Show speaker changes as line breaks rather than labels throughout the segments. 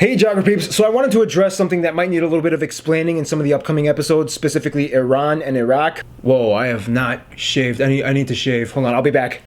Hey Geography peeps, so I wanted to address something that might need a little bit of explaining in some of the upcoming episodes, specifically Iran and Iraq. Whoa, I have not shaved. I need to shave. Hold on, I'll be back.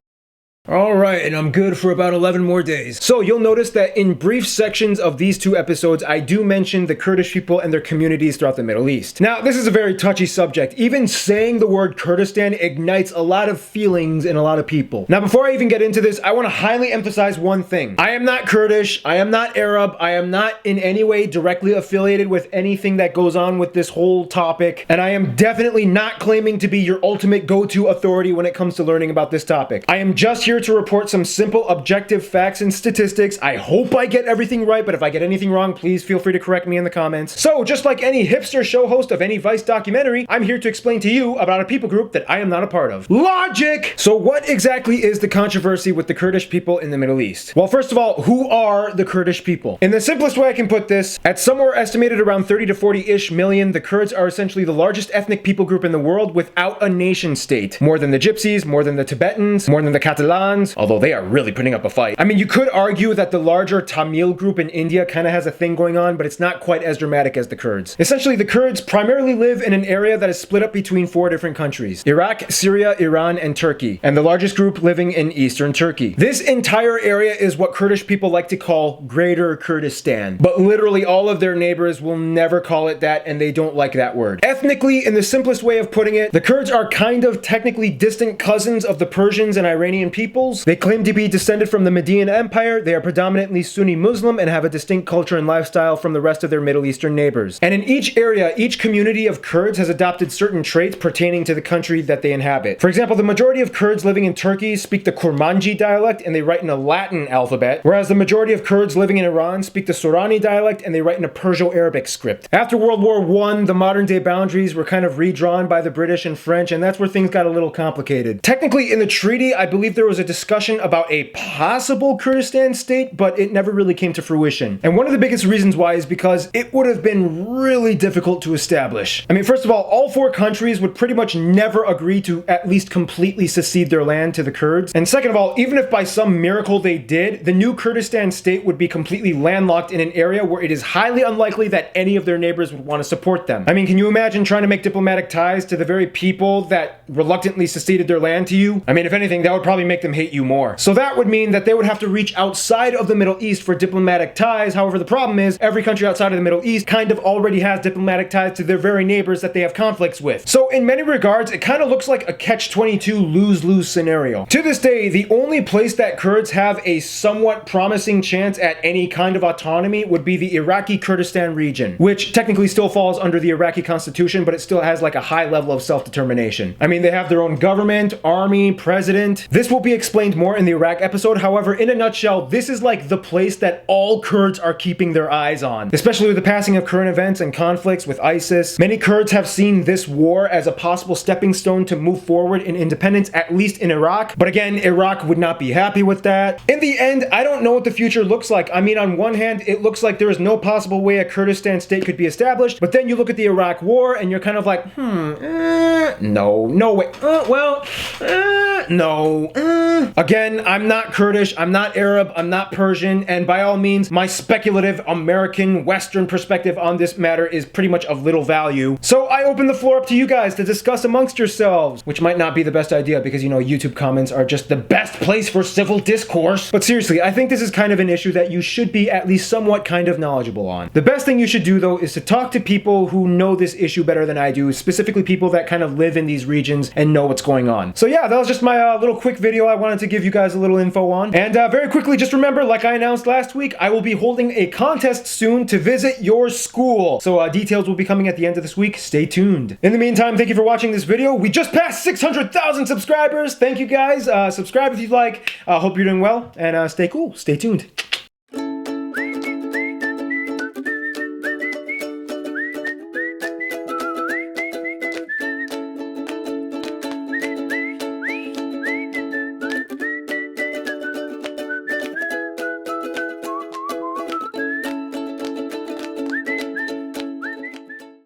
Alright, and I'm good for about 11 more days. So you'll notice that in brief sections of these two episodes, I do mention the Kurdish people and their communities throughout the Middle East. Now, this is a very touchy subject. Even saying the word Kurdistan ignites a lot of feelings in a lot of people. Now, before I even get into this, I want to highly emphasize one thing. I am not Kurdish, I am not Arab, I am not in any way directly affiliated with anything that goes on with this whole topic, and I am definitely not claiming to be your ultimate go-to authority when it comes to learning about this topic. I am just here to report some simple objective facts and statistics. I hope I get everything right, but if I get anything wrong, please feel free to correct me in the comments. So just like any hipster show host of any Vice documentary, I'm here to explain to you about a people group that I am not a part of. Logic! So what exactly is the controversy with the Kurdish people in the Middle East? Well, first of all, who are the Kurdish people? In the simplest way I can put this, at somewhere estimated around 30 to 40-ish million, the Kurds are essentially the largest ethnic people group in the world without a nation state. More than the Gypsies, more than the Tibetans, more than the Catalans, although they are really putting up a fight. I mean, you could argue that the larger Tamil group in India kind of has a thing going on, but it's not quite as dramatic as the Kurds. Essentially, the Kurds primarily live in an area that is split up between 4 different countries: Iraq, Syria, Iran, and Turkey, and the largest group living in eastern Turkey. This entire area is what Kurdish people like to call Greater Kurdistan, but literally all of their neighbors will never call it that, and they don't like that word. Ethnically, in the simplest way of putting it, the Kurds are kind of technically distant cousins of the Persians and Iranian peoples. They claim to be descended from the Median Empire. They are predominantly Sunni Muslim and have a distinct culture and lifestyle from the rest of their Middle Eastern neighbors. And in each area, each community of Kurds has adopted certain traits pertaining to the country that they inhabit. For example, the majority of Kurds living in Turkey speak the Kurmanji dialect and they write in a Latin alphabet, whereas the majority of Kurds living in Iran speak the Sorani dialect and they write in a Perso-Arabic script. After World War I, the modern day boundaries were kind of redrawn by the British and French, and that's where things got a little complicated. Technically, in the treaty, I believe there was a discussion about a possible Kurdistan state, but it never really came to fruition. And one of the biggest reasons why is because it would have been really difficult to establish. I mean, first of all 4 countries would pretty much never agree to at least completely secede their land to the Kurds. And second of all, even if by some miracle they did, the new Kurdistan state would be completely landlocked in an area where it is highly unlikely that any of their neighbors would want to support them. I mean, can you imagine trying to make diplomatic ties to the very people that reluctantly seceded their land to you? I mean, if anything, that would probably make them hate you more. So that would mean that they would have to reach outside of the Middle East for diplomatic ties. However, the problem is every country outside of the Middle East kind of already has diplomatic ties to their very neighbors that they have conflicts with. So in many regards, it kind of looks like a catch-22 lose-lose scenario. To this day, the only place that Kurds have a somewhat promising chance at any kind of autonomy would be the Iraqi Kurdistan region, which technically still falls under the Iraqi constitution, but it still has like a high level of self-determination. I mean, they have their own government, army, president. This will be explained more in the Iraq episode. However, in a nutshell, this is like the place that all Kurds are keeping their eyes on, especially with the passing of current events and conflicts with ISIS. Many Kurds have seen this war as a possible stepping stone to move forward in independence, at least in Iraq. But again, Iraq would not be happy with that. In the end, I don't know what the future looks like. I mean, on one hand, it looks like there is no possible way a Kurdistan state could be established, but then you look at the Iraq war and you're kind of like, no way, no. Again, I'm not Kurdish, I'm not Arab, I'm not Persian, and by all means, my speculative American Western perspective on this matter is pretty much of little value. So I open the floor up to you guys to discuss amongst yourselves, which might not be the best idea because, you know, YouTube comments are just the best place for civil discourse. But seriously, I think this is kind of an issue that you should be at least somewhat kind of knowledgeable on. The best thing you should do, though, is to talk to people who know this issue better than I do, specifically people that kind of live in these regions and know what's going on. So yeah, that was just my little quick video I wanted to give you guys a little info on. And very quickly, just remember, like I announced last week, I will be holding a contest soon to visit your school. So details will be coming at the end of this week. Stay tuned. In the meantime, thank you for watching this video. We just passed 600,000 subscribers. Thank you guys. Subscribe if you'd like. Hope you're doing well, and stay cool. Stay tuned.